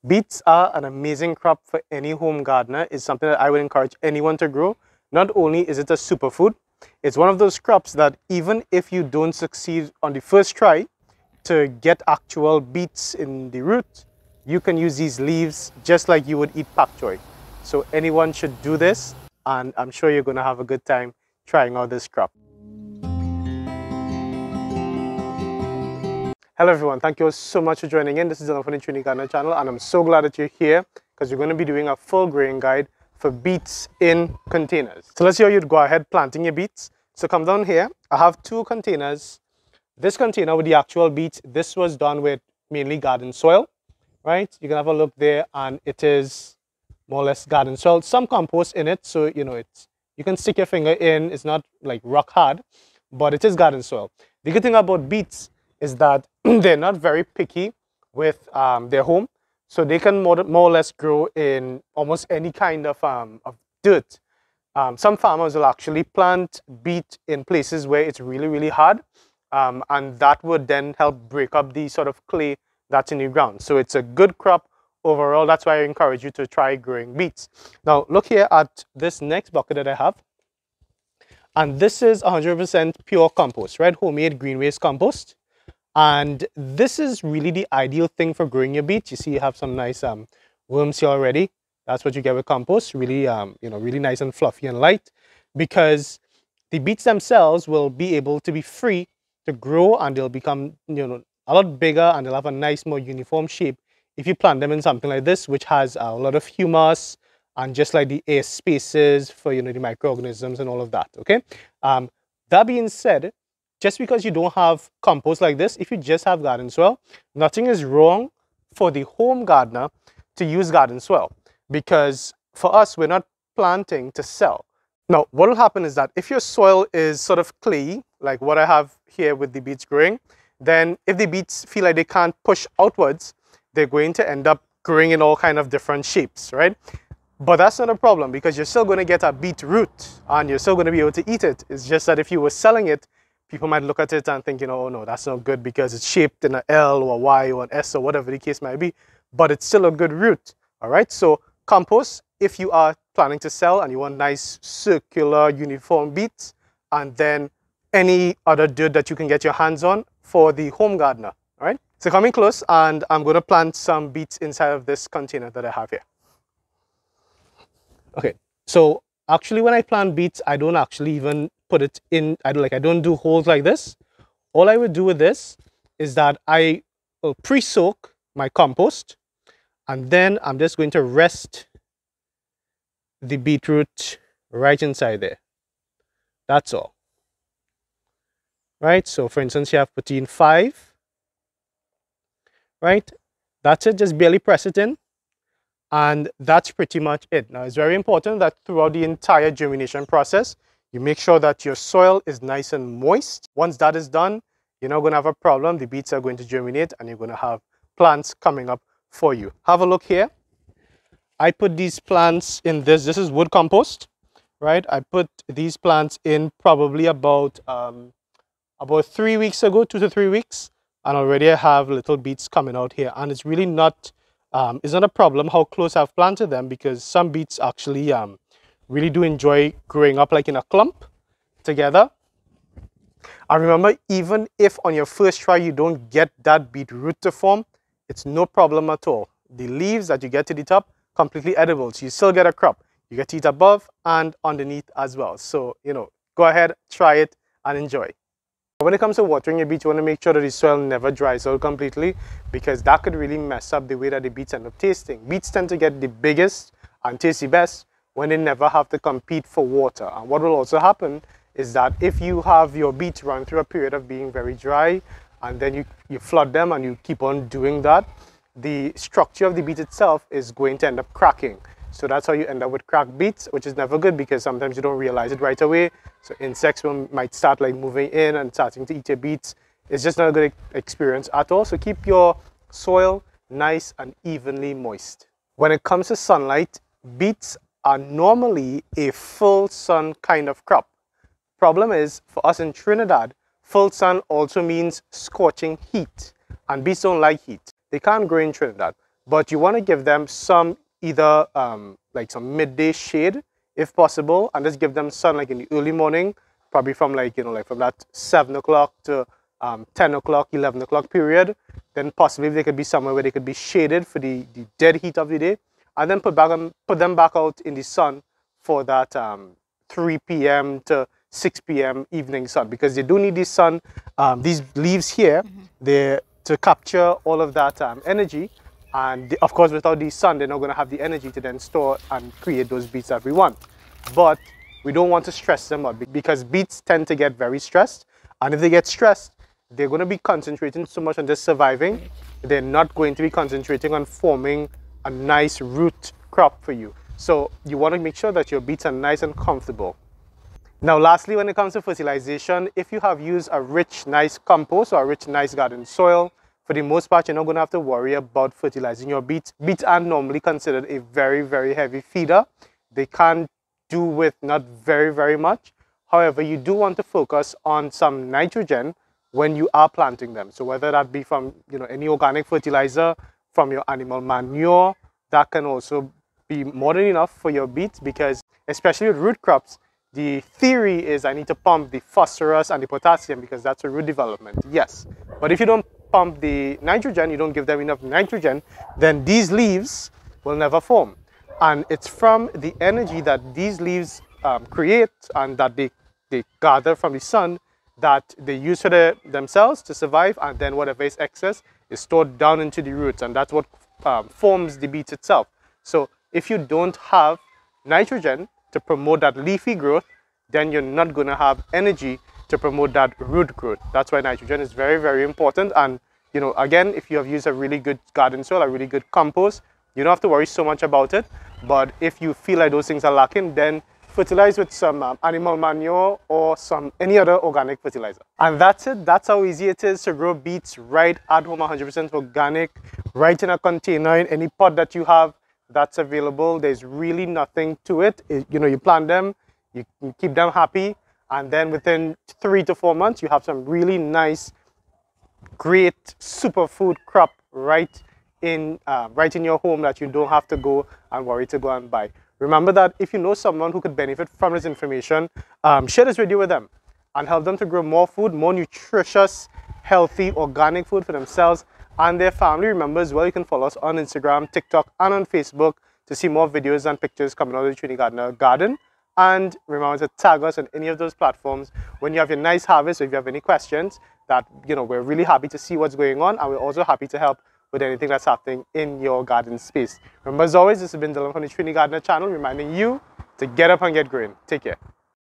Beets are an amazing crop for any home gardener. It's something that I would encourage anyone to grow. Not only is it a superfood, it's one of those crops that even if you don't succeed on the first try to get actual beets in the root, you can use these leaves just like you would eat pak choy. So anyone should do this, and I'm sure you're going to have a good time trying out this crop. Hello everyone, thank you all so much for joining in. This is Dylan from the Trini Gardener channel, and I'm so glad that you're here because we're going to be doing a full growing guide for beets in containers. So let's see how you'd go ahead planting your beets. So come down here, I have two containers. This container with the actual beets, this was done with mainly garden soil, right? You can have a look there, and it is more or less garden soil. Some compost in it, so you can stick your finger in. It's not like rock hard, but it is garden soil. The good thing about beets is that they're not very picky with their home, so they can more or less grow in almost any kind of dirt. Some farmers will actually plant beet in places where it's really hard, and that would then help break up the sort of clay that's in the ground. So it's a good crop overall. That's why I encourage you to try growing beets. Now look here at this next bucket that I have, and this is 100% pure compost, right? Homemade green waste compost. And this is really the ideal thing for growing your beets. You see you have some nice worms here already. That's what you get with compost, really really nice and fluffy and light, because the beets themselves will be able to be free to grow, and they'll become a lot bigger, and they'll have a nice, more uniform shape if you plant them in something like this, which has a lot of humus and just like the air spaces for the microorganisms and all of that. Okay, that being said, just because you don't have compost like this, if you just have garden soil, nothing is wrong for the home gardener to use garden soil, because for us, we're not planting to sell. Now, what will happen is that if your soil is sort of clayey, like what I have here with the beets growing, then if the beets feel like they can't push outwards, they're going to end up growing in all kind of different shapes, right? But that's not a problem, because you're still going to get a beet root and you're still going to be able to eat it. It's just that if you were selling it, people might look at it and think, oh no, that's not good because it's shaped in an L or a Y or an S or whatever the case might be, but it's still a good root. All right, so compost, if you are planning to sell and you want nice circular uniform beets, and then any other dirt that you can get your hands on for the home gardener. All right, so coming close, and I'm going to plant some beets inside of this container that I have here. Okay, so actually when I plant beets, I don't actually even put it in, I don't do holes like this. All I would do with this is that I will pre-soak my compost, and then I'm just going to rest the beetroot right inside there. That's all. Right, so for instance, you have protein 5. Right, that's it, just barely press it in. And that's pretty much it. Now, it's very important that throughout the entire germination process, you make sure that your soil is nice and moist. Once that is done, you're not going to have a problem. The beets are going to germinate, and you're going to have plants coming up for you. Have a look here. I put these plants in this is wood compost, right? I put these plants in probably about 3 weeks ago, 2 to 3 weeks. And already I have little beets coming out here. And it's really not, it's not a problem how close I've planted them, because some beets actually really do enjoy growing up like in a clump together. And remember, even if on your first try you don't get that beet root to form, it's no problem at all. The leaves that you get to the top, completely edible. So you still get a crop. You get to eat above and underneath as well. So, go ahead, try it and enjoy. When it comes to watering your beets, you want to make sure that the soil never dries out completely, because that could really mess up the way that the beets end up tasting. Beets tend to get the biggest and taste the best when they never have to compete for water. And what will also happen is that if you have your beets run through a period of being very dry, and then you flood them and you keep on doing that, the structure of the beet itself is going to end up cracking. So that's how you end up with cracked beets, which is never good, because sometimes you don't realize it right away. So insects might start like moving in and starting to eat your beets. It's just not a good experience at all. So keep your soil nice and evenly moist. When it comes to sunlight, beets are normally a full sun kind of crop. Problem is, for us in Trinidad, full sun also means scorching heat, and beets don't like heat. They can't grow in Trinidad. but you want to give them some either like some midday shade if possible, and just give them sun like in the early morning, probably from like, like from that 7 o'clock to 10 o'clock, 11 o'clock period. Then possibly they could be somewhere where they could be shaded for the dead heat of the day, and then put them back out in the sun for that 3 p.m. to 6 p.m. evening sun, because they do need the sun. These leaves here, they're to capture all of that energy, and of course without the sun they're not going to have the energy to then store and create those beets that we want. But we don't want to stress them out, because beets tend to get very stressed, and if they get stressed, they're going to be concentrating so much on just surviving, they're not going to be concentrating on forming a nice root crop for you. So you want to make sure that your beets are nice and comfortable. Now lastly, when it comes to fertilization, if you have used a rich, nice compost or a rich, nice garden soil, for the most part, you're not going to have to worry about fertilizing your beets. Beets are normally considered a very, very heavy feeder. They can do with not very, very much. However, you do want to focus on some nitrogen when you are planting them. So whether that be from any organic fertilizer, from your animal manure, that can also be more than enough for your beets, because especially with root crops, the theory is I need to pump the phosphorus and the potassium because that's a root development, yes. But if you don't pump the nitrogen, you don't give them enough nitrogen, then these leaves will never form. And it's from the energy that these leaves create and that they gather from the sun that they use for themselves to survive, and then whatever is excess is stored down into the roots, and that's what forms the beet itself. So if you don't have nitrogen to promote that leafy growth, then you're not going to have energy to promote that root growth. That's why nitrogen is very, very important. And again, if you have used a really good garden soil, a really good compost, you don't have to worry so much about it. But if you feel like those things are lacking, then fertilize with some animal manure or any other organic fertilizer. And that's it. That's how easy it is to grow beets right at home, 100% organic, right in a container, in any pot that you have that's available. There's really nothing to it. You plant them, you keep them happy, and then within 3 to 4 months, you have some really nice, great superfood crop right in your home that you don't have to go and worry to go and buy. Remember that if you know someone who could benefit from this information, share this video with them and help them to grow more food, more nutritious, healthy, organic food for themselves and their family. Remember as well, you can follow us on Instagram, TikTok, and on Facebook to see more videos and pictures coming out of the Trini Gardener garden. And remember to tag us on any of those platforms when you have your nice harvest, or if you have any questions that, we're really happy to see what's going on, and we're also happy to help with anything that's happening in your garden space. Remember, as always, this has been Dylan from the Trini Gardener channel, reminding you to get up and get growing. Take care.